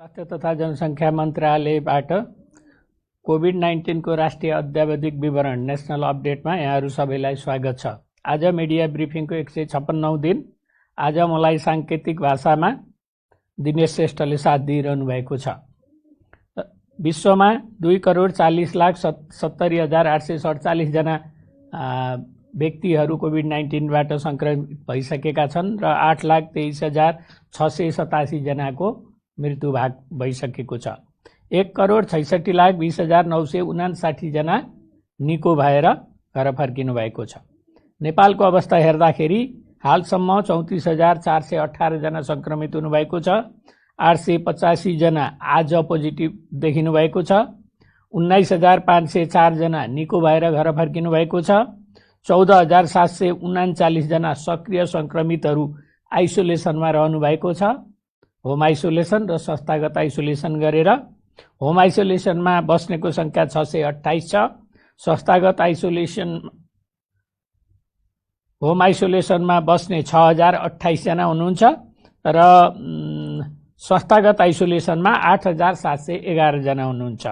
स्वास्थ्य तथा जनसङ्ख्या मन्त्रालयबाट कोभिड-19 को राष्ट्रिय अद्यावधिक विवरण नेशनल अपडेटमा यहाँहरू सबैलाई स्वागत छ। आज मिडिया ब्रिफिङको 156औं दिन। आज मलाई साङ्केतिक भाषामा दिनेश श्रेष्ठले साथ दिइरहनु भएको छ। विश्वमा 2,40,70,847 जना व्यक्तिहरू कोभिड-19बाट संक्रमित भइसकेका छन् र 8,23,687 जनाको मृत्यु भइसकेको छ। 1,66,20,959 जना निको भएर घर फर्किनु भएको छ। नेपालको अवस्था हेर्दाखेरि हालसम्म 34,418 जना संक्रमित हुनुभएको छ। 885 जना आज पोजिटिभ देखिनु भएको छ। 19,504 जना निको भएर घर फर्किनु भएको छ। 14,739 जना सक्रिय संक्रमितहरू आइसोलेसनमा रहनु भएको छ। होम आइसोलेसन र संस्थागत आइसोलेसन गरेर होम आइसोलेसनमा बस्नेको संख्या 628 छ। संस्थागत होम आइसोलेसनमा बस्ने 6,028 जना हुनुहुन्छ र संस्थागत आइसोलेसनमा 8,711 जना हुनुहुन्छ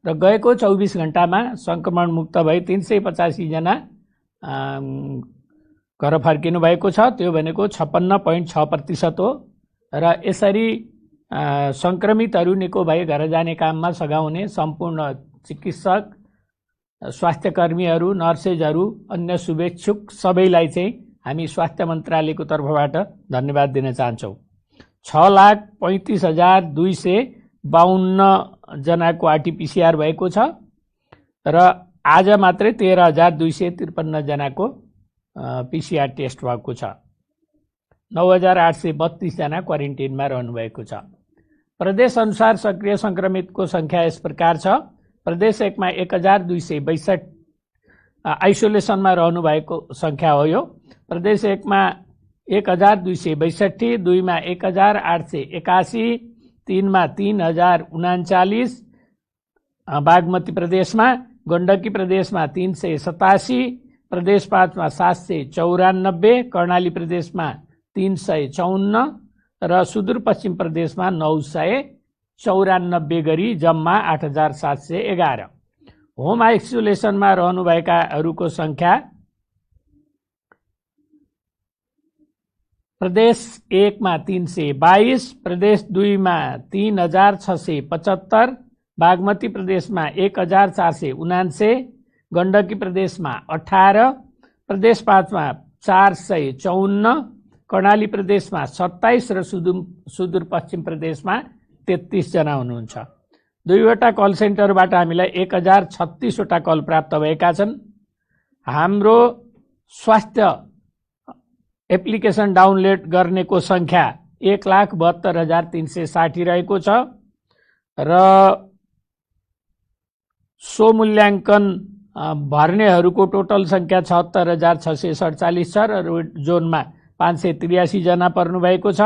र गएको 24 घण्टामा संक्रमण मुक्त भई 385 जना घर फर्किनु भएको छ। त्यो भनेको 56.6% हो र यसरी संक्रमितहरू निको भई घर जाने काममा सघाउने सम्पूर्ण चिकित्सक, स्वास्थ्यकर्मीहरू, नर्सेजहरू, अन्य शुभेच्छुक सबैलाई चाहिँ हामी स्वास्थ्य मन्त्रालयको तर्फबाट धन्यवाद दिन चाहन्छौँ। 6,35,252 जनाको आरटीपीसीआर भएको छ र आज मात्रै 13,253 जनाको पीसीआर टेस्ट भएको छ। 9,832 जना क्वारेन्टिनमा रहनुभएको छ। प्रदेश अनुसार सक्रिय संक्रमितको संख्या यस प्रकार छ। प्रदेश 1 मा 1,262 आइसोलेसनमा रहनुभएको संख्या हो यो। प्रदेश 1 मा 1,262, 2 मा 1,881, 3 मा 3,039, बागमती प्रदेशमा, गण्डकी प्रदेशमा 387, प्रदेश 5 मा 794, कर्णाली प्रदेशमा 354 र सुदूरपश्चिम प्रदेशमा 994 गरी जम्मा 8,711। होम आइसोलेसनमा रहनुभएकाहरूको संख्या प्रदेश 1 मा 322, प्रदेश 2 मा 3,675, बागमती प्रदेशमा 1,479, गण्डकी प्रदेशमा 18, प्रदेश 5 मा 454, कर्णाली प्रदेशमा 27 र सुदूरपश्चिम प्रदेशमा 33 जना हुनुहुन्छ। 2वटा कल सेन्टरबाट हामीलाई 1,036 वटा कल प्राप्त भएका छन्। हाम्रो स्वास्थ्य एप्लिकेसन डाउनलोड गर्नेको संख्या 1,72,360 रहेको छ र सो मूल्याङ्कन भर्नेहरूको टोटल संख्या 76,647 छ र जोनमा 583 जना पर्नु भएको छ।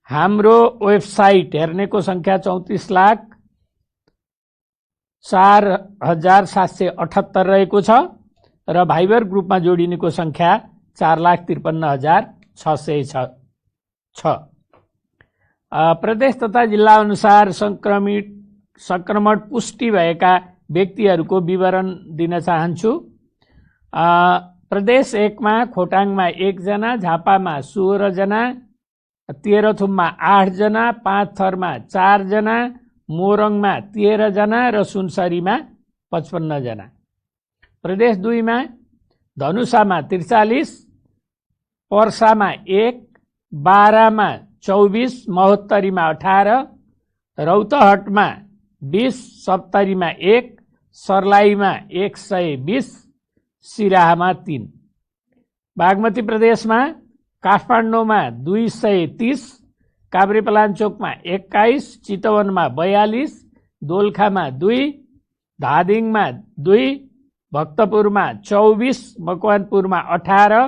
हाम्रो वेबसाइट हेर्नेको संख्या 34,04,778 रहेको छ र भाइबर ग्रुपमा जोडिनेको संख्या 4,53,606 छ। प्रदेश तथा जिल्ला अनुसार संक्रमण पुष्टि भएका व्यक्तिहरूको विवरण दिन चाहन्छु। प्रदेश 1 मा खोटाङमा 1 जना, झापामा 16 जना, तेह्रथुममा 8 जना, पाँचथरमा 4 जना, मोरङमा 13 जना र सुनसरीमा 55 जना। प्रदेश 2 मा धनुषामा 43, पर्सामा 1, बारामा 24, महोत्तरीमा 18, रौतहटमा 20, सप्तरीमा 1, सर्लाहीमा 120, सिराहामा 3। बागमती प्रदेशमा काठमाडौँमा 230, काभ्रेपलाञ्चोकमा 21, चितवनमा 42, दोलखामा 2, धादिङमा 2, भक्तपुरमा 24, मकवानपुरमा 18,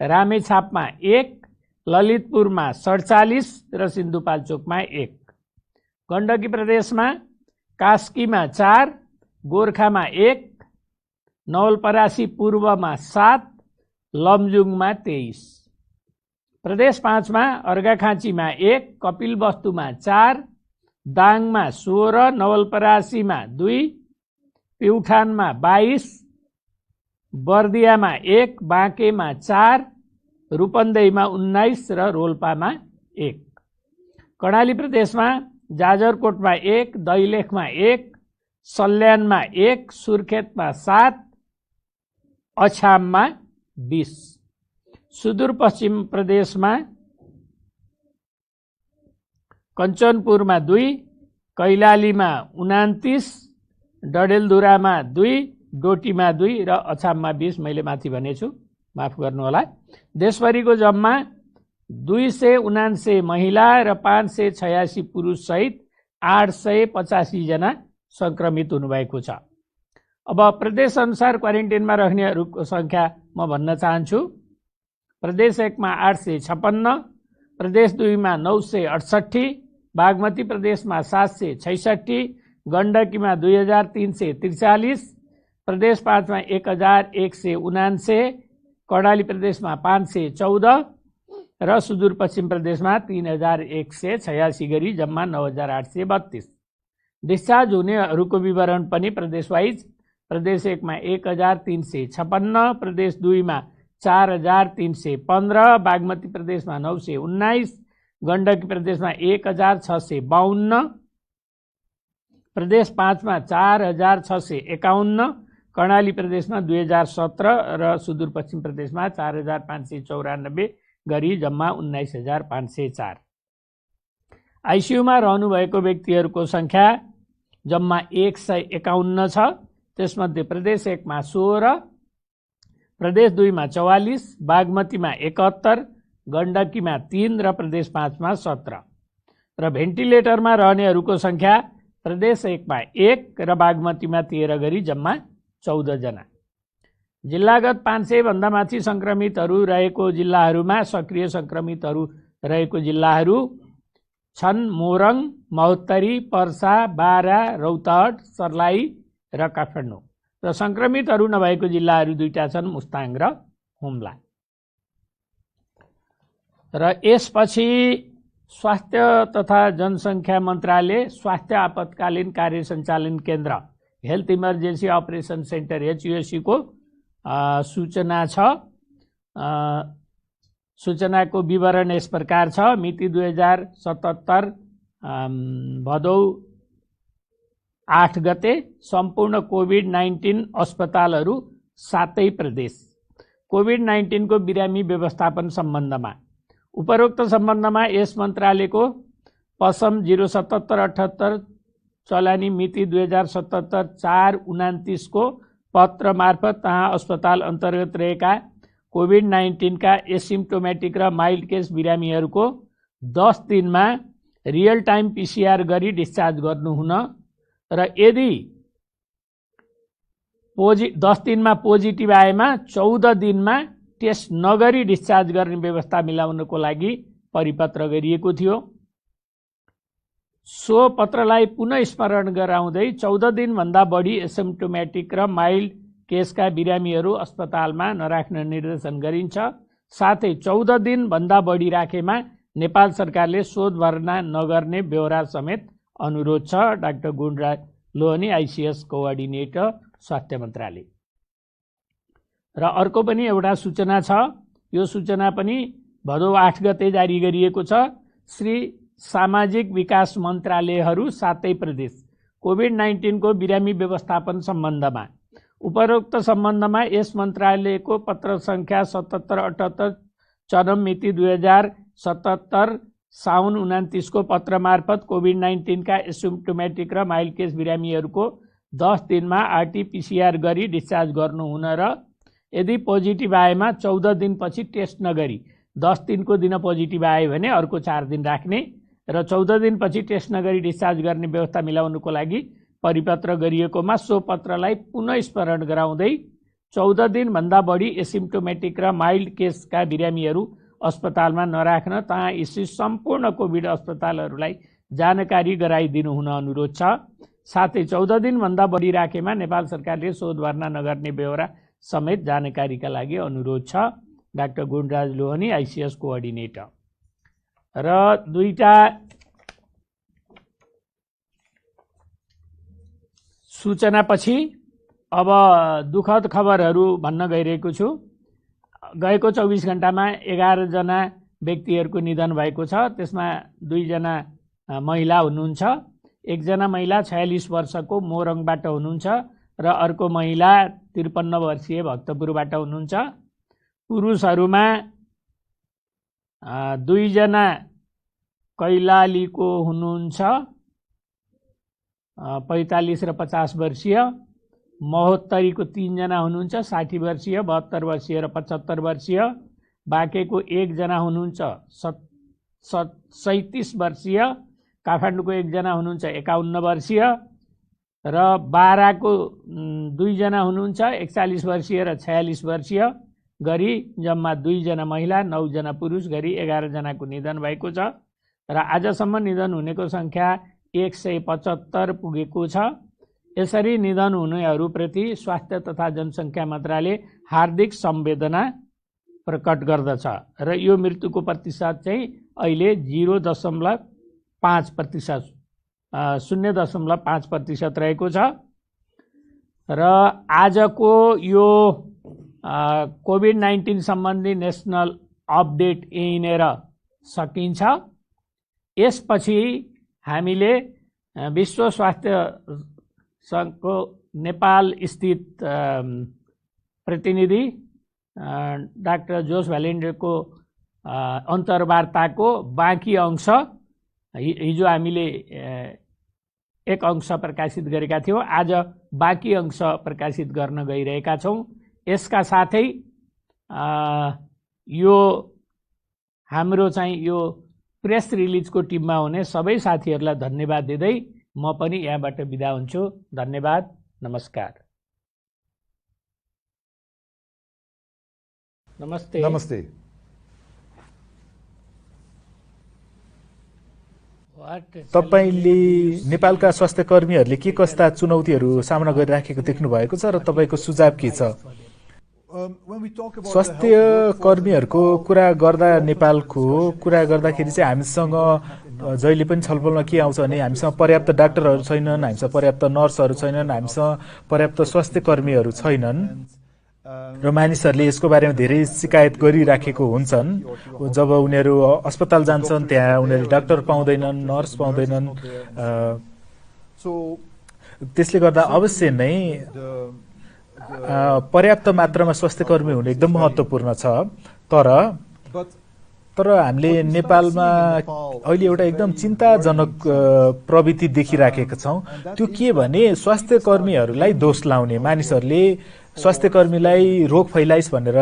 रामेछापमा 1, ललितपुरमा 47 र सिन्धुपाल्चोकमा 1। गण्डकी प्रदेशमा कास्कीमा 4, गोर्खामा 1, नवलपरासी पूर्वमा 7, लमजुङमा 23। प्रदेश 5 मा अर्घाखाँचीमा 1, कपिलवस्तुमा 4, लमजुङमा दाङमा 16, नवलपरासीमा 2, प्युठानमा 22, बर्दियामा 1, बाँकेमा 4, रूपन्देहीमा 19 र रोल्पामा 1। कर्णाली प्रदेशमा जाजरकोटमा 1, दैलेखमा 1, सल्यानमा 1, सुर्खेतमा 7, अछाममा 20। सुदूरपश्चिम प्रदेशमा कञ्चनपुरमा 2, कैलालीमा 29, डडेलधुरामा 2, डोटीमा 2 र अछाममा 20। मैले माथि भनेछु, माफ गर्नुहोला। देशभरिको जम्मा 279 महिला र 586 पुरुष सहित 885 जना संक्रमित हुनुभएको छ। अब प्रदेश अनुसार क्वारेन्टाइनमा रहनेहरूको संख्या म भन्न चाहन्छु। प्रदेश 1 मा 856, प्रदेश 2 मा 968, बागमती प्रदेशमा 766, गण्डकीमा 2343, प्रदेश 5 मा 1179, कर्णाली प्रदेशमा 514 र सुदूरपश्चिम प्रदेशमा 3186 गरी जम्मा 9832। डिस्चार्ज हुनेहरूको विवरण पनि प्रदेश वाइज। प्रदेश 1 मा 1356, प्रदेश 2 मा 4315, बागमती प्रदेशमा 919, गण्डकी प्रदेशमा 1652, प्रदेश 5 मा 4651, कर्णाली प्रदेशमा 2017 र सुदूरपश्चिम प्रदेशमा 4594 गरी जम्मा 19504। आइसियुमा रहनुभएको व्यक्तिहरूको संख्या जम्मा 151 छ। त्यसमध्ये प्रदेश 1 मा 16, प्रदेश 2 मा 44, बागमतीमा 71, गण्डकीमा 3 र प्रदेश 5 मा 17। र भेन्टिलेटरमा रहनेहरूको संख्या प्रदेश 1 मा 1 र बागमतीमा 13 गरी जम्मा 14 जना। जिल्लागत 500 भन्दा माथि संक्रमितहरू रहेको जिल्लाहरूमा सक्रिय संक्रमितहरू रहेको जिल्लाहरू छन् मोरङ, महोत्तरी, पर्सा, बारा, रौतहट, सर्लाही र काठमाडौँ। र संक्रमितहरू नभएको जिल्लाहरू 2टा छन्, मुस्ताङ र हुम्ला। र यसपछि स्वास्थ्य तथा जनसङ्ख्या मन्त्रालय स्वास्थ्य आपतकालीन कार्य सञ्चालन केन्द्र health emergency operation centre HUSC को सूचना छ। सूचनाको विवरण यस प्रकार छ। मिति 2077 भदौ 8 गते सम्पूर्ण कोभिड-19 अस्पतालहरू 7 प्रदेश कोभिड-19 को बिरामी व्यवस्थापन सम्बन्धमा उपरोक्त सम्बन्धमा यस मन्त्रालयको पसम 07778 चलानी मिति 2077 4/29 को पत्र मार्फत तहाँ अस्पताल अन्तर्गत रहेका कोभिड-19 का एसिम्प्टोमेटिक र माइल्ड केस बिरामीहरूको 10 दिनमा रियल टाइम PCR गरी डिस्चार्ज गर्नुहुन र यदि 10 दिनमा पोजिटिभ आएमा 14 दिनमा टेस्ट नगरी डिस्चार्ज गर्ने व्यवस्था मिलाउनको लागि परिपत्र गरिएको थियो। सो पत्रलाई पुनः स्मरण गराउँदै 14 दिनभन्दा बढी एसिम्प्टोमेटिक र माइल्ड केसका बिरामीहरू अस्पतालमा नराख्न निर्देशन गरिन्छ। साथै 14 दिनभन्दा बढी राखेमा नेपाल सरकारले शोध भर्ना नगर्ने ब्यौरा समेत अनुरोध छ। Doctor Gunraj Lohani, ICS coordinator, स्वास्थ्य मन्त्रालय। र अर्को पनि एउटा सूचना छ। यो सूचना पनि भदौ 8 गते जारी गरिएको छ। श्री सामाजिक विकास मन्त्रालयहरू 7 प्रदेश कोभिड-19 को बिरामी व्यवस्थापन सम्बन्धमा उपरोक्त सम्बन्धमा यस मन्त्रालयको पत्र संख्या 7778 चरम मिति 2077 साउन 29 को पत्र मार्फत कोभिड-19 का एसिम्प्टोमेटिक र माइल्ड केस बिरामीहरूको 10 दिनमा RT-PCR गरी डिस्चार्ज गर्नुहुन र यदि पोजिटिभ आएमा 14 दिनपछि टेस्ट नगरी 10 दिनको दिन पोजिटिभ आयो भने अर्को 4 दिन राख्ने र 14 दिनपछि टेस्ट नगरी डिस्चार्ज गर्ने व्यवस्था मिलाउनुको लागि परिपत्र गरिएकोमा सो पत्रलाई पुनः स्मरण गराउँदै 14 दिनभन्दा बढी एसिम्प्टोमेटिक र माइल्ड केसका बिरामीहरू अस्पतालमा नराख्न तहाँ स्थित सम्पूर्ण कोभिड अस्पतालहरूलाई जानकारी गराइदिनु हुन अनुरोध छ। साथै 14 दिनभन्दा बढी राखेमा नेपाल सरकारले शोध भर्ना नगर्ने ब्यौरा समेत जानकारीका लागि अनुरोध छ। Doctor Gunraj Lohani, ICS coordinator. र 2टा सूचनापछि अब दुःखद खबरहरू भन्न गइरहेको छु। गएको 24 घण्टामा 11 जना व्यक्तिहरूको निधन भएको छ। त्यसमा 2 जना महिला हुनुहुन्छ। 1 जना महिला 46 वर्षको मोरङबाट हुनुहुन्छ र अर्को महिला 53 वर्षीय भक्तपुरबाट हुनुहुन्छ। पुरुषहरूमा 2 जना कैलालीको हुनुहुन्छ 45 र 50 वर्षीय। महोत्तरीको 3 जना हुनुहुन्छ 60 वर्षीय, 72 वर्षीय र 75 वर्षीय। बाँकेको 1 जना हुनुहुन्छ 37 वर्षीय। काठमाडौँको 1 जना हुनुहुन्छ 51 वर्षीय र बाराको 2 जना हुनुहुन्छ 41 वर्षीय र 46 वर्षीय गरी जम्मा 2 जना महिला 9 जना पुरुष गरी 11 जनाको निधन भएको छ र आजसम्म निधन हुनेको संख्या 175 पुगेको छ। यसरी निधन हुनेहरूप्रति स्वास्थ्य तथा जनसङ्ख्या मन्त्रालयले हार्दिक संवेदना प्रकट गर्दछ र यो मृत्युको प्रतिशत चाहिँ अहिले 0.5%, 0.5% रहेको छ र आजको यो कोभिड-19 सम्बन्धी नेसनल अपडेट यहीँनेर सकिन्छ। यसपछि हामीले विश्व स्वास्थ्य सङ्घको नेपाल स्थित प्रतिनिधि डाक्टर जोस भ्यालेन्डेको अन्तर्वार्ताको बाँकी अंश हिजो हामीले एक अंश प्रकाशित गरेका थियौँ। आज बाँकी अंश प्रकाशित गर्न गइरहेका छौँ। यसका साथै यो हाम्रो चाहिँ यो प्रेस रिलिजको टिममा हुने सबै साथीहरूलाई धन्यवाद दिँदै म पनि यहाँबाट बिदा हुन्छु। धन्यवाद, नमस्कार। नमस्ते। नमस्ते। तपाईले नेपालका स्वास्थ्य कर्मीहरूले के कस्ता चुनौतीहरू सामना गरिराखेको देख्नु भएको छ र तपाईको सुझाव के छ? स्वास्थ्य कर्मीहरूको कुरा गर्दा नेपालको कुरा गर्दाखेरि चाहिँ हामीसँग जहिले पनि छलफलमा के आउँछ भने हामीसँग पर्याप्त डाक्टरहरू छैनन्, हामीसँग पर्याप्त नर्सहरू छैनन्, हामीसँग पर्याप्त स्वास्थ्य कर्मीहरू छैनन् र मानिसहरूले यसको बारेमा धेरै शिकायत गरिराखेको हुन्छन्। जब उनीहरू अस्पताल जान्छन् त्यहाँ उनीहरूले डाक्टर पाउँदैनन्, नर्स पाउँदैनन्। त्यसले गर्दा अवश्य नै पर्याप्त मात्रामा स्वास्थ्य कर्मी हुनु एकदम महत्त्वपूर्ण छ। तर हामीले नेपालमा अहिले एउटा एकदम चिन्ताजनक प्रवृत्ति देखिराखेका छौँ। त्यो के भने स्वास्थ्य कर्मीहरूलाई दोष लाउने, मानिसहरूले स्वास्थ्य कर्मीलाई रोग फैलाइस् भनेर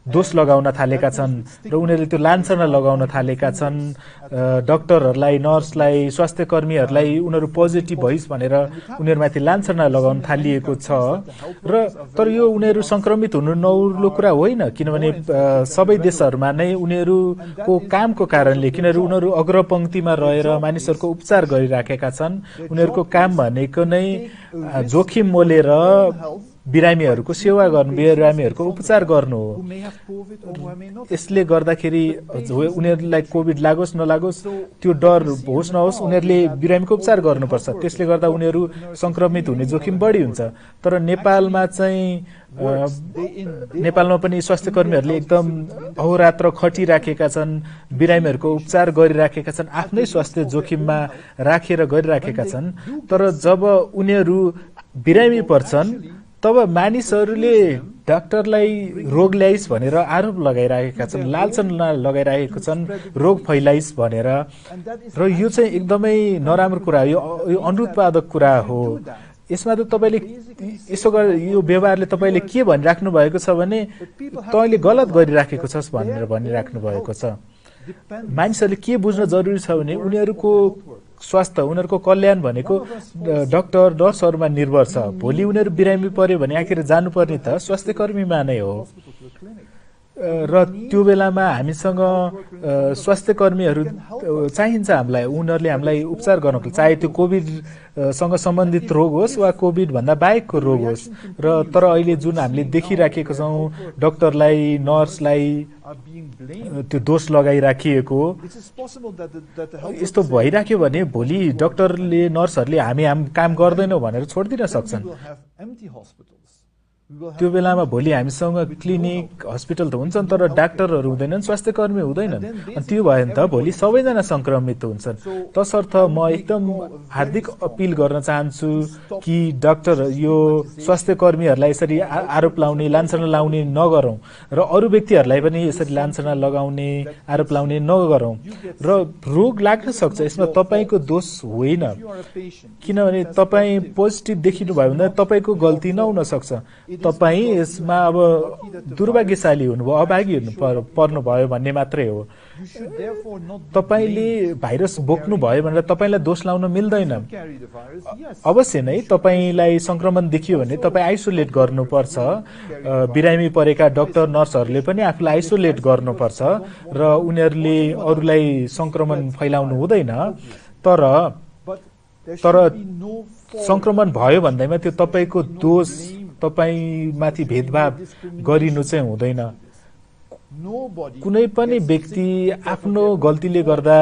दोष लगाउन थालेका छन् र उनीहरूले त्यो लान्छना लगाउन थालेका छन्। डाक्टरहरूलाई, नर्सलाई, स्वास्थ्य कर्मीहरूलाई उनीहरू पोजिटिभ भइस् भनेर उनीहरूमाथि लान्छना लगाउन थालिएको छ र तर यो उनीहरू संक्रमित हुनु नौलो कुरा होइन, किनभने सबै देशहरूमा नै उनीहरूको कामको कारणले, किनभने उनीहरू अग्रपङ्क्तिमा रहेर मानिसहरूको उपचार गरिराखेका छन्। उनीहरूको काम भनेको नै जोखिम मोलेर बिरामीहरूको सेवा गर्नु, बिरामीहरूको उपचार गर्नु हो। यसले गर्दाखेरि उनीहरूलाई कोभिड लागोस् नलागोस् त्यो डर होस् नहोस् उनीहरूले बिरामीको उपचार गर्नुपर्छ। त्यसले गर्दा उनीहरू संक्रमित हुने जोखिम बढी हुन्छ। तर नेपालमा पनि स्वास्थ्य कर्मीहरूले एकदम अहोरात्र खटिराखेका छन्, बिरामीहरूको उपचार गरिराखेका छन्, आफ्नै स्वास्थ्य जोखिममा राखेर गरिराखेका छन्। तर जब उनीहरू बिरामी पर्छन् तब मानिसहरूले डाक्टरलाई रोग ल्याइस् भनेर आरोप लगाइरहेका छन्, लालचना लगाइरहेका छन् रोग फैलाइस् भनेर। र यो चाहिँ एकदमै नराम्रो कुरा हो, यो अनुत्पादक कुरा हो। यसमा त तपाईले यसो यो व्यवहारले तपाईले के भनिराख्नु भएको छ भने तैँले गलत गरिराखेको छस् भनेर भनिराख्नु भएको छ। मानिसहरूले के बुझ्न जरुरी छ भने उनीहरूको स्वास्थ्य, उनीहरूको कल्याण भनेको डाक्टर नर्सहरूमा निर्भर छ। भोलि उनीहरू बिरामी पर्यो भने आखिर जानुपर्ने त स्वास्थ्य कर्मीमा नै हो। र त्यो बेलामा हामीसँग स्वास्थ्य कर्मीहरू चाहिन्छ हामीलाई, उनीहरूले हामीलाई उपचार गर्नको, चाहे त्यो कोभिडसँग सम्बन्धित रोग होस् वा कोभिड भन्दा बाहेकको रोग होस्। र तर अहिले जुन हामीले देखिराखेको छौँ डक्टरलाई नर्सलाई त्यो दोष लगाइराखिएको, यस्तो भइराख्यो भने भोलि डक्टरले नर्सहरूले हामी काम गर्दैनौँ भनेर छोडिदिन सक्छन्। त्यो बेलामा भोलि हामीसँग क्लिनिक हस्पिटल त हुन्छन् तर डाक्टरहरू हुँदैनन्, स्वास्थ्य कर्मी हुँदैनन्। अनि त्यो भयो भने त भोलि सबैजना संक्रमित हुन्छन्। तसर्थ म एकदम हार्दिक अपिल गर्न चाहन्छु कि डाक्टर यो स्वास्थ्य कर्मीहरूलाई यसरी आरोप लाउने लान्छना लाउने नगरौँ र अरू व्यक्तिहरूलाई पनि यसरी लान्छना लगाउने आरोप लाउने नगरौँ। र रोग लाग्न सक्छ, यसमा तपाईँको दोष होइन, किनभने तपाईँ पोजिटिभ देखिनु भयो भने तपाईँको गल्ती नहुन सक्छ। तपाईँ यसमा अब दुर्भाग्यशाली हुनुभयो, अभागी पर्नुभयो भन्ने मात्रै हो। तपाईँले भाइरस बोक्नु भयो भनेर तपाईँलाई दोष लाउन मिल्दैन। अवश्य नै तपाईँलाई संक्रमण देखियो भने तपाईँ आइसोलेट गर्नुपर्छ। बिरामी परेका डाक्टर नर्सहरूले पनि आफूलाई आइसोलेट गर्नुपर्छ र उनीहरूले अरूलाई संक्रमण फैलाउनु हुँदैन। तर संक्रमण भयो भन्दैमा त्यो तपाईँको दोष, तपाईमाथि भेदभाव गरिनु चाहिँ हुँदैन। कुनै पनि व्यक्ति आफ्नो गल्तीले गर्दा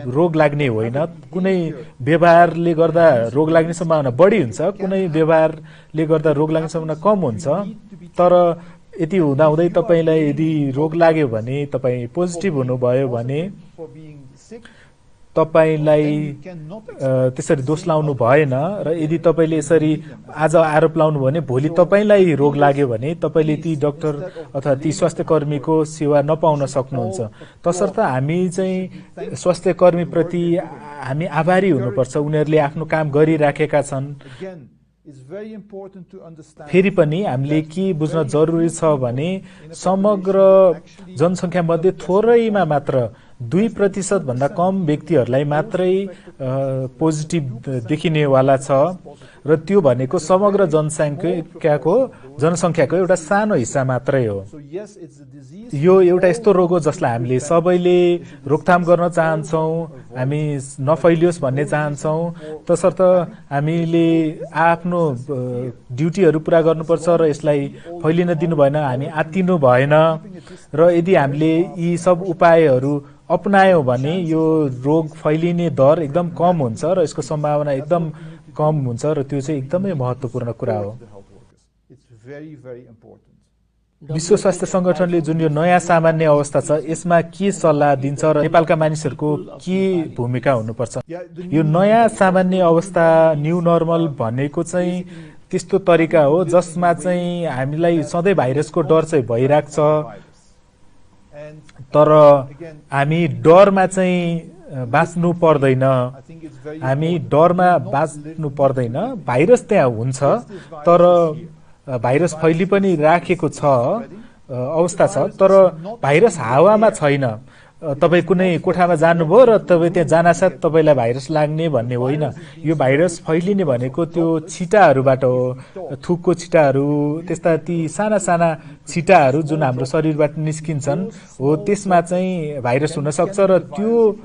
रोग लाग्ने होइन। कुनै व्यवहारले गर्दा रोग लाग्ने सम्भावना बढी हुन्छ, कुनै व्यवहारले गर्दा रोग लाग्ने सम्भावना कम हुन्छ। तर यति हुँदाहुँदै तपाईँलाई यदि रोग लाग्यो भने, तपाईँ पोजिटिभ हुनुभयो भने तपाईलाई त्यसरी दोष लाउनु भएन। र यदि तपाईँले यसरी आज आरोप लाउनु भने भोलि तपाईँलाई रोग लाग्यो भने तपाईँले ती डाक्टर अथवा ती स्वास्थ्य कर्मीको सेवा नपाउन सक्नुहुन्छ। तसर्थ हामी चाहिँ स्वास्थ्य कर्मीप्रति हामी आभारी हुनुपर्छ, उनीहरूले आफ्नो काम गरिराखेका छन्। फेरि पनि हामीले के बुझ्न जरुरी छ भने समग्र जनसङ्ख्या मध्ये थोरैमा मात्र 2% भन्दा कम व्यक्तिहरूलाई मात्रै पोजिटिभ देखिनेवाला छ र त्यो भनेको समग्र जनसङ्ख्याको एउटा सानो हिस्सा मात्रै हो। यो एउटा यस्तो रोग हो जसलाई हामीले सबैले रोकथाम गर्न चाहन्छौँ, हामी नफैलियोस् भन्ने चाहन्छौँ। तसर्थ हामीले आफ्नो ड्युटीहरू पुरा गर्नुपर्छ र यसलाई फैलिन दिनु भएन, हामी आत्तिनु भएन। र यदि हामीले यी सब उपायहरू अपनायौँ भने यो रोग फैलिने दर एकदम कम हुन्छ र यसको सम्भावना एकदम कम हुन्छ र त्यो चाहिँ एकदमै महत्त्वपूर्ण कुरा हो। विश्व स्वास्थ्य संगठनले जुन यो नयाँ सामान्य अवस्था छ यसमा के सल्लाह दिन्छ र नेपालका मानिसहरूको के भूमिका हुनुपर्छ? यो नयाँ सामान्य अवस्था न्यू नर्मल भनेको चाहिँ त्यस्तो तरिका हो जसमा चाहिँ हामीलाई सधैँ भाइरसको डर चाहिँ भइरहेको छ, तर हामी डरमा चाहिँ बाँच्नु पर्दैन। हामी डरमा बाँच्नु पर्दैन। भाइरस त्यहाँ हुन्छ तर भाइरस फैली पनि राखेको छ अवस्था छ, तर भाइरस हावामा छैन। तपाईँ कुनै कोठामा जानुभयो र तपाईँ त्यहाँ जानासाथ तपाईँलाई भाइरस लाग्ने भन्ने होइन। यो भाइरस फैलिने भनेको त्यो छिटाहरूबाट हो, थुकको छिटाहरू, त्यस्ता ती साना साना छिटाहरू जुन हाम्रो शरीरबाट निस्किन्छन् हो, त्यसमा चाहिँ भाइरस हुन सक्छ र त्यो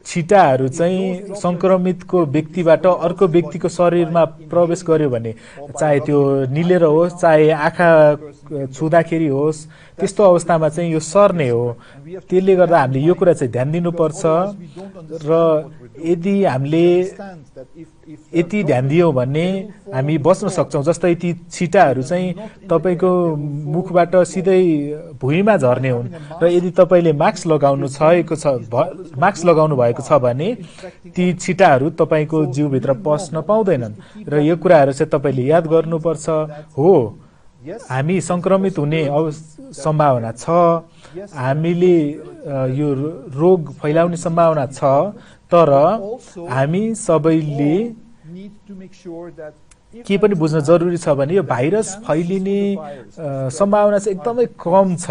छिटाहरू चाहिँ संक्रमितको व्यक्तिबाट अर्को व्यक्तिको शरीरमा प्रवेश गर्यो भने चाहे त्यो निलेर होस् चाहे आँखा छुँदाखेरि होस्, त्यस्तो अवस्थामा चाहिँ यो सर्ने हो। त्यसले गर्दा हामीले यो कुरा चाहिँ ध्यान दिनुपर्छ र यदि हामीले यति ध्यान दियौँ भने हामी बच्न सक्छौँ। जस्तै ती छिटाहरू चाहिँ तपाईँको मुखबाट सिधै भुइँमा झर्ने हुन् र यदि तपाईँले मास्क लगाउनु भएको छ भने ती छिटाहरू तपाईँको जिउभित्र पस्न पाउँदैनन् र यो कुराहरू चाहिँ तपाईँले याद गर्नुपर्छ। हो, हामी संक्रमित हुने सम्भावना छ, हामीले यो रोग फैलाउने सम्भावना छ, तर हामी सबैले के पनि बुझ्न जरुरी छ भने यो भाइरस फैलिने सम्भावना चाहिँ एकदमै कम छ।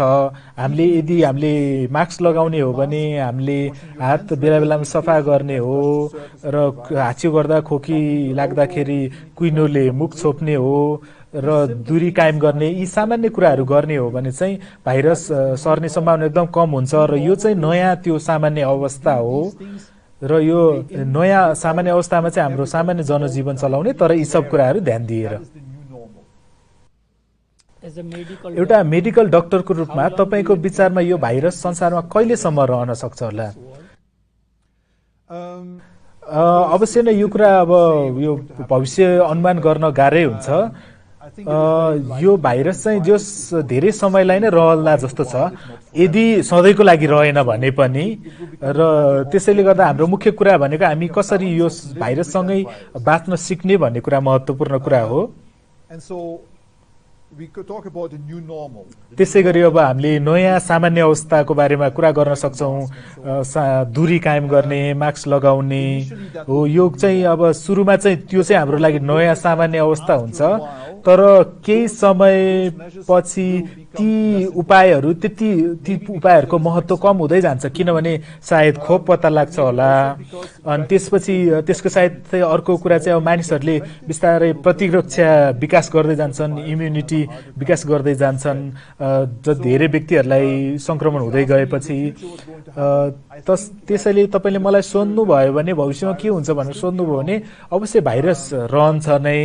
हामीले मास्क लगाउने हो भने हामीले हात बेला बेलामा सफा गर्ने हो र हाच्छिउ गर्दा खोकी लाग्दाखेरि कुइनोले मुख छोप्ने हो र दूरी कायम गर्ने यी सामान्य कुराहरू गर्ने हो भने चाहिँ भाइरस सर्ने सम्भावना एकदम कम हुन्छ र यो चाहिँ नयाँ त्यो सामान्य अवस्था हो र यो नयाँ सामान्य अवस्थामा चाहिँ हाम्रो सामान्य जनजीवन चलाउने तर यी सब कुराहरू ध्यान दिएर एउटा मेडिकल डाक्टरको रूपमा तपाईको विचारमा यो भाइरस संसारमा कहिलेसम्म रहन सक्छ होला? अवश्य नै यो कुरा अब यो भविष्य अनुमान गर्न गाह्रै हुन्छ। यो भाइरस चाहिँ जस धेरै समयलाई नै रहला जस्तो छ, यदि सधैँको लागि रहेन भने पनि। र त्यसैले गर्दा हाम्रो मुख्य कुरा भनेको हामी कसरी यो भाइरससँगै बाँच्न सिक्ने भन्ने कुरा महत्त्वपूर्ण कुरा हो। त्यसै गरी अब हामीले नयाँ सामान्य अवस्थाको बारेमा कुरा गर्न सक्छौँ। दूरी कायम गर्ने, मास्क लगाउने हो। यो चाहिँ अब सुरुमा चाहिँ त्यो चाहिँ हाम्रो लागि नयाँ सामान्य अवस्था हुन्छ, तर केही समयपछि ती उपायहरूको महत्त्व कम हुँदै जान्छ, किनभने सायद खोप पत्ता लाग्छ होला। अनि त्यसपछि त्यसको सायद अर्को कुरा चाहिँ अब मानिसहरूले बिस्तारै प्रतिरक्षा विकास गर्दै जान्छन्, इम्युनिटी विकास गर्दै जान्छन्। धेरै व्यक्तिहरूलाई संक्रमण हुँदै गएपछि त्यसैले तपाईँले मलाई सोध्नुभयो भने भविष्यमा के हुन्छ भनेर सोध्नुभयो भने अवश्य भाइरस रहन्छ नै,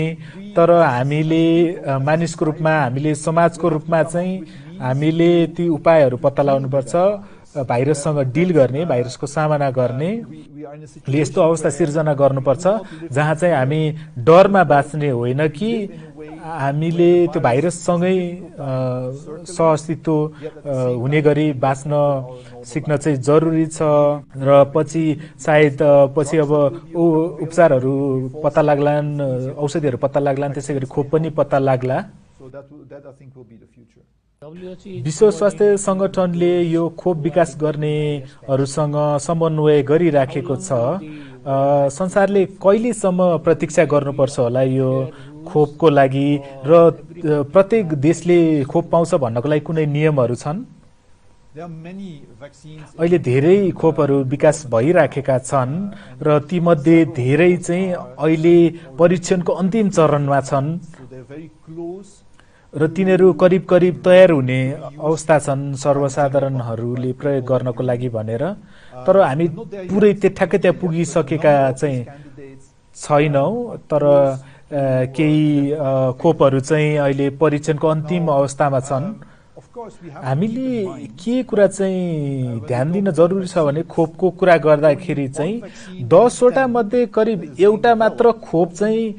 तर हामीले मानिसको रूपमा, हामीले समाजको रूपमा चाहिँ हामीले ती उपायहरू पत्ता लगाउनुपर्छ, भाइरससँग डिल गर्ने, भाइरसको सामना गर्ने। यस्तो अवस्था सिर्जना गर्नुपर्छ जहाँ चाहिँ हामी डरमा बाँच्ने होइन कि हामीले त्यो भाइरससँगै सहअस्तित्व हुने गरी बाँच्न सिक्न चाहिँ जरुरी छ। र पछि सायद पछि अब उपचारहरू पत्ता लाग्लान्, औषधिहरू पत्ता लाग्लान्, त्यसै गरी खोप पनि पत्ता लाग्ला। विश्व स्वास्थ्य संगठनले यो खोप विकास गर्नेहरूसँग समन्वय गरिराखेको छ। संसारले कहिलेसम्म प्रतीक्षा गर्नुपर्छ होला यो खोपको लागि, र प्रत्येक देशले खोप पाउँछ भन्नको लागि कुनै नियमहरू छन्? अहिले धेरै खोपहरू विकास भइराखेका छन् र तीमध्ये धेरै चाहिँ अहिले परीक्षणको अन्तिम चरणमा छन् र तिनीहरू करिब करिब तयार हुने अवस्था छन् सर्वसाधारणहरूले प्रयोग गर्नको लागि भनेर। तर हामी पुरै ठ्याक्कै त्यहाँ पुगिसकेका चाहिँ छैनौँ, तर केही खोपहरू चाहिँ अहिले परीक्षणको अन्तिम अवस्थामा छन्। हामीले के कुरा चाहिँ ध्यान दिन जरुरी छ भने खोपको कुरा गर्दाखेरि चाहिँ 10वटा मध्ये करिब एउटा मात्र खोप चाहिँ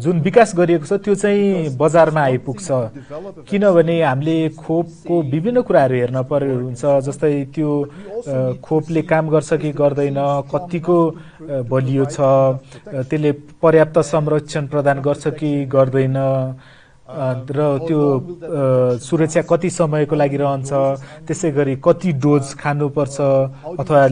जुन विकास गरिएको छ त्यो चाहिँ बजारमा आइपुग्छ, किनभने हामीले खोपको विभिन्न कुराहरू हेर्न पर्ने हुन्छ। जस्तै त्यो खोपले काम गर्छ कि गर्दैन, कतिको बलियो छ, त्यसले पर्याप्त संरक्षण प्रदान गर्छ कि गर्दैन, र त्यो सुरक्षा कति समयको लागि रहन्छ, त्यसै गरी कति डोज खानुपर्छ अथवा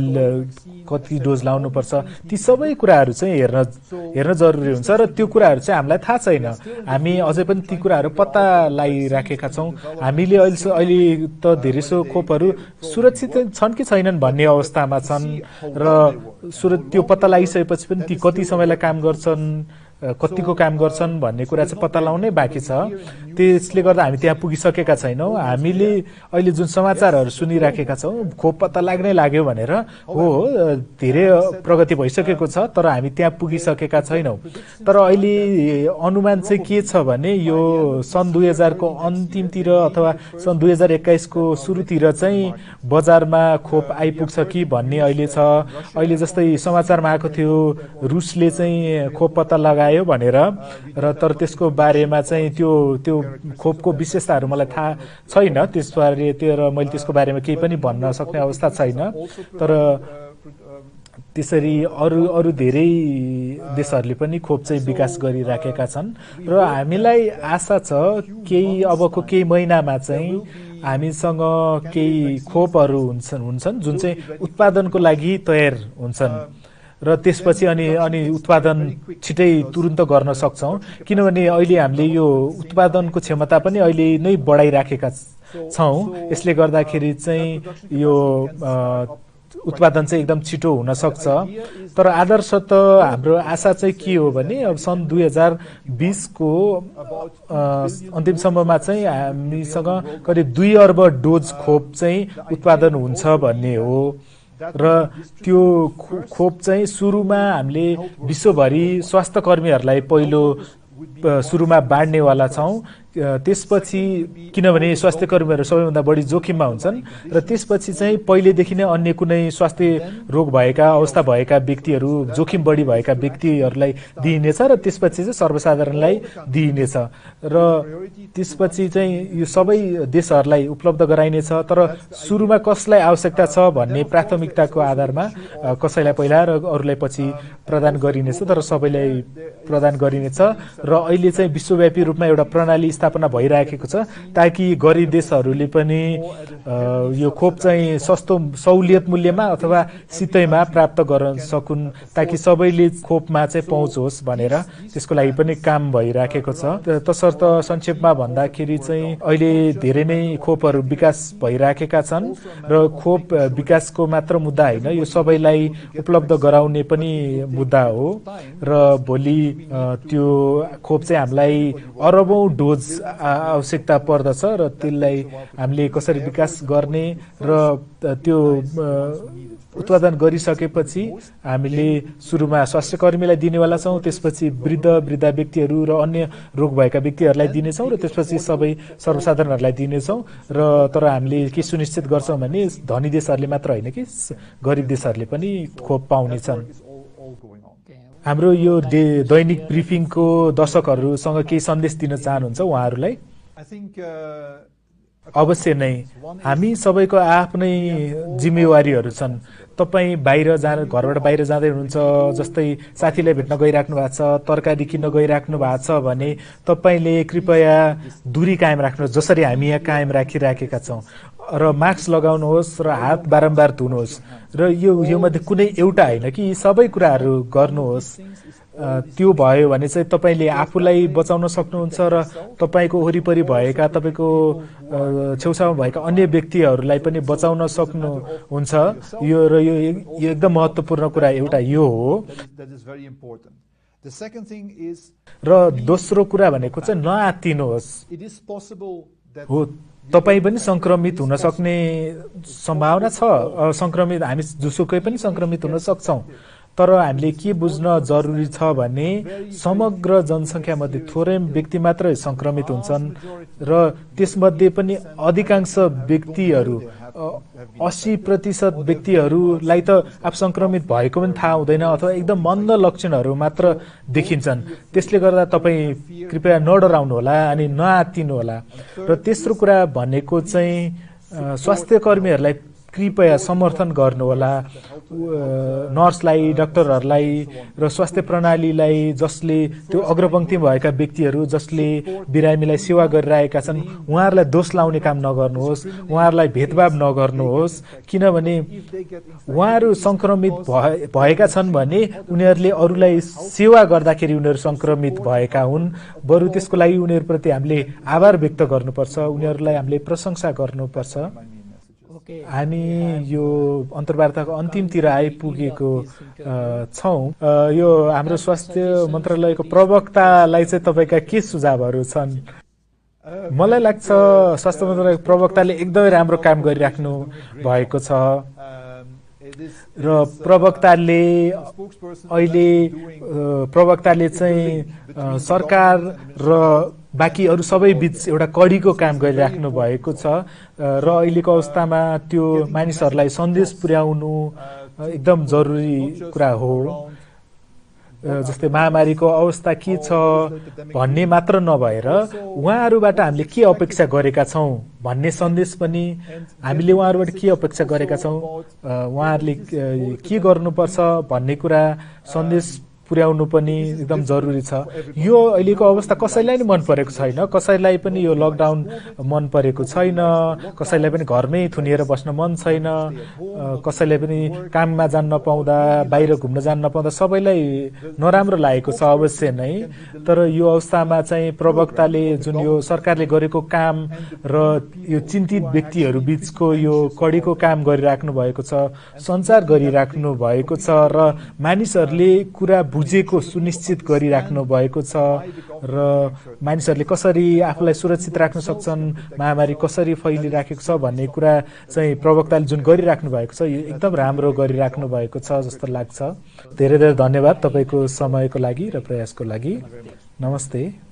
कति डोज लाउनुपर्छ, ती सबै कुराहरू चाहिँ हेर्न जरुरी हुन्छ। र त्यो कुराहरू चाहिँ हामीलाई थाहा छैन, हामी अझै पनि ती कुराहरू पत्ता लगाइराखेका छौँ। हामीले अहिले त धेरैसो खोपहरू सुरक्षित छन् कि छैनन् भन्ने अवस्थामा छन्, र त्यो पत्ता लगाइसकेपछि पनि ती कति समयलाई काम गर्छन्, कतिको काम गर्छन् भन्ने कुरा चाहिँ पत्ता लगाउनै बाँकी छ। त्यसले गर्दा हामी त्यहाँ पुगिसकेका छैनौँ। हामीले अहिले जुन समाचारहरू सुनिराखेका छौँ खोप पत्ता लाग्नै लाग्यो भनेर, हो धेरै प्रगति भइसकेको छ, तर हामी त्यहाँ पुगिसकेका छैनौँ। तर अहिले अनुमान चाहिँ के छ भने यो सन् 2000 को अन्तिमतिर अथवा सन् 2021 को सुरुतिर चाहिँ बजारमा खोप आइपुग्छ कि भन्ने अहिले छ। अहिले जस्तै समाचारमा आएको थियो रुसले चाहिँ खोप पत्ता लगायो भनेर, र तर त्यसको बारेमा चाहिँ त्यो खोपको विशेषताहरू मलाई थाहा छैन, त्यसबारे मैले त्यसको बारेमा केही पनि भन्न सक्ने अवस्था छैन। तर त्यसरी अरू धेरै देशहरूले पनि खोप चाहिँ विकास गरिराखेका छन्, र हामीलाई आशा छ अबको केही महिनामा चाहिँ हामीसँग केही खोपहरू हुन्छन् जुन चाहिँ उत्पादनको लागि तयार हुन्छन्, र त्यसपछि अनि उत्पादन छिटै तुरुन्त गर्न सक्छौँ, किनभने अहिले हामीले यो उत्पादनको क्षमता पनि अहिले नै बढाइराखेका छौँ। यसले गर्दाखेरि चाहिँ यो उत्पादन चाहिँ एकदम छिटो हुन सक्छ। तर आदर्श त हाम्रो आशा चाहिँ के हो भने अब सन् 2020 को अन्तिमसम्ममा चाहिँ हामीसँग करिब 2 अर्ब डोज खोप चाहिँ उत्पादन हुन्छ भन्ने हो र त्यो खोप चाहिँ सुरुमा हामीले विश्वभरि स्वास्थ्य कर्मीहरूलाई पहिलो सुरुमा बाँड्नेवाला छौँ। त्यसपछि किनभने स्वास्थ्य कर्मीहरू सबैभन्दा बढी जोखिममा हुन्छन् र त्यसपछि चाहिँ पहिलेदेखि नै अन्य कुनै स्वास्थ्य रोग भएका अवस्था भएका व्यक्तिहरू जोखिम बढी भएका व्यक्तिहरूलाई दिइनेछ र त्यसपछि चाहिँ सर्वसाधारणलाई दिइनेछ र त्यसपछि चाहिँ यो सबै देशहरूलाई उपलब्ध गराइनेछ। तर सुरुमा कसलाई आवश्यकता छ भन्ने प्राथमिकताको आधारमा कसैलाई पहिला र अरूलाई पछि प्रदान गरिनेछ, तर सबैलाई प्रदान गरिनेछ र अहिले चाहिँ विश्वव्यापी रूपमा एउटा प्रणाली स्थापना भइराखेको छ ताकि गरिब देशहरूले पनि यो खोप चाहिँ सस्तो सहुलियत मूल्यमा अथवा सित्तैमा प्राप्त गर्न सकुन्, ताकि सबैले खोपमा चाहिँ पहुँच होस् भनेर त्यसको लागि पनि काम भइराखेको छ। तसर्थ संक्षेपमा भन्दाखेरि चाहिँ अहिले धेरै नै खोपहरू विकास भइराखेका छन् र खोप विकासको मात्र मुद्दा होइन, यो सबैलाई उपलब्ध गराउने पनि मुद्दा हो र भोलि त्यो खोप चाहिँ हामीलाई अरबौं डोज आवश्यकता पर्दछ र त्यसलाई हामीले कसरी विकास गर्ने र त्यो उत्पादन गरिसकेपछि हामीले सुरुमा स्वास्थ्य कर्मीलाई दिनेवाला छौँ, त्यसपछि वृद्धा व्यक्तिहरू र अन्य रोग भएका व्यक्तिहरूलाई दिनेछौँ र त्यसपछि सबै सर्वसाधारणहरूलाई दिनेछौँ र तर हामीले के सुनिश्चित गर्छौँ भने धनी देशहरूले मात्र होइन कि गरिब देशहरूले पनि खोप पाउनेछन्। हाम्रो यो दैनिक ब्रिफिङको दर्शकहरूसँग केही सन्देश दिन चाहनुहुन्छ उहाँहरूलाई? अवश्य नै हामी सबैको आफ्नै जिम्मेवारीहरू छन्। तपाईँ बाहिर घरबाट बाहिर जाँदै हुनुहुन्छ, जस्तै साथीलाई भेट्न गइराख्नु भएको छ, तरकारी किन्न गइराख्नु भएको छ भने तपाईँले कृपया दूरी कायम राख्नुहोस्, जसरी हामी यहाँ कायम राखिराखेका छौँ, र मास्क लगाउनुहोस् र हात बारम्बार धुनुहोस् र यो मध्ये कुनै एउटा होइन कि यी सबै कुराहरू गर्नुहोस्। त्यो भयो भने चाहिँ तपाईँले आफूलाई बचाउन सक्नुहुन्छ र तपाईँको वरिपरि भएका तपाईँको छेउछाउमा भएका अन्य व्यक्तिहरूलाई पनि बचाउन सक्नुहुन्छ। यो एकदम महत्त्वपूर्ण कुरा एउटा यो हो। र दोस्रो कुरा भनेको चाहिँ नआत्तिनुहोस्। हो, तपाईँ पनि संक्रमित हुन सक्ने सम्भावना छ, संक्रमित हामी जुसुकै पनि संक्रमित हुन सक्छौँ, तर हामीले के बुझ्न जरुरी छ भने समग्र जनसङ्ख्यामध्ये थोरै व्यक्ति मात्रै संक्रमित हुन्छन् र त्यसमध्ये पनि अधिकांश व्यक्तिहरू 80% व्यक्तिहरूलाई त आफ संक्रमित भएको पनि थाहा हुँदैन अथवा एकदम मन्द लक्षणहरू मात्र देखिन्छन्। त्यसले गर्दा तपाईँ कृपया नडराउनुहोला अनि नआत्तिनुहोला। र तेस्रो कुरा भनेको चाहिँ स्वास्थ्य कर्मीहरूलाई कृपया समर्थन गर्नुहोला, नर्सलाई, डाक्टरहरूलाई र स्वास्थ्य प्रणालीलाई, जसले त्यो अग्रपङ्क्तिमा भएका व्यक्तिहरू जसले बिरामीलाई सेवा गरिरहेका छन्, उहाँहरूलाई दोष लाउने काम नगर्नुहोस्, उहाँहरूलाई भेदभाव नगर्नुहोस्, किनभने उहाँहरू संक्रमित भएका छन् भने उनीहरूले अरूलाई सेवा गर्दाखेरि उनीहरू संक्रमित भएका हुन्। बरु त्यसको लागि उनीहरूप्रति हामीले आभार व्यक्त गर्नुपर्छ, उनीहरूलाई हामीले प्रशंसा गर्नुपर्छ। हामी यो अन्तर्वार्ताको अन्तिमतिर आइपुगेको छौँ। यो हाम्रो स्वास्थ्य मन्त्रालयको प्रवक्तालाई चाहिँ तपाईँका के सुझावहरू छन्? मलाई लाग्छ स्वास्थ्य मन्त्रालयको प्रवक्ताले एकदमै राम्रो काम गरिराख्नु भएको छ र प्रवक्ताले चाहिँ सरकार र बाँकी अरू सबै बीच एउटा कडीको काम गरिराख्नु भएको छ र अहिलेको अवस्थामा त्यो मानिसहरूलाई सन्देश पुर्याउनु एकदम जरुरी कुरा हो। जस्तै महामारीको अवस्था के छ भन्ने मात्र नभएर उहाँहरूबाट हामीले के अपेक्षा गरेका छौँ भन्ने सन्देश पनि, हामीले उहाँहरूबाट के अपेक्षा गरेका छौँ, उहाँहरूले के गर्नुपर्छ भन्ने कुरा सन्देश पुर्याउनु पनि एकदम जरुरी छ। यो अहिलेको अवस्था कसैलाई नि मन परेको छैन, कसैलाई पनि यो लकडाउन मन परेको छैन, कसैलाई पनि घरमै थुनिएर बस्न मन छैन, कसैलाई पनि काममा जान नपाउँदा, बाहिर घुम्न जान नपाउँदा सबैलाई नराम्रो लागेको छ अवश्य नै। तर यो अवस्थामा चाहिँ प्रवक्ताले जुन यो सरकारले गरेको काम र यो चिन्तित व्यक्तिहरू बीचको यो कडीको काम गरिराख्नु भएको छ, सञ्चार गरिराख्नु भएको छ र मानिसहरूले कुरा बुझेको सुनिश्चित गरिराख्नु भएको छ र मानिसहरूले कसरी आफूलाई सुरक्षित राख्न सक्छन्, महामारी कसरी फैलिराखेको छ भन्ने कुरा चाहिँ प्रवक्ताले जुन गरिराख्नु भएको छ यो एकदम राम्रो गरिराख्नु भएको छ जस्तो लाग्छ। धेरै धेरै धन्यवाद तपाईको समयको लागि र प्रयासको लागि। नमस्ते।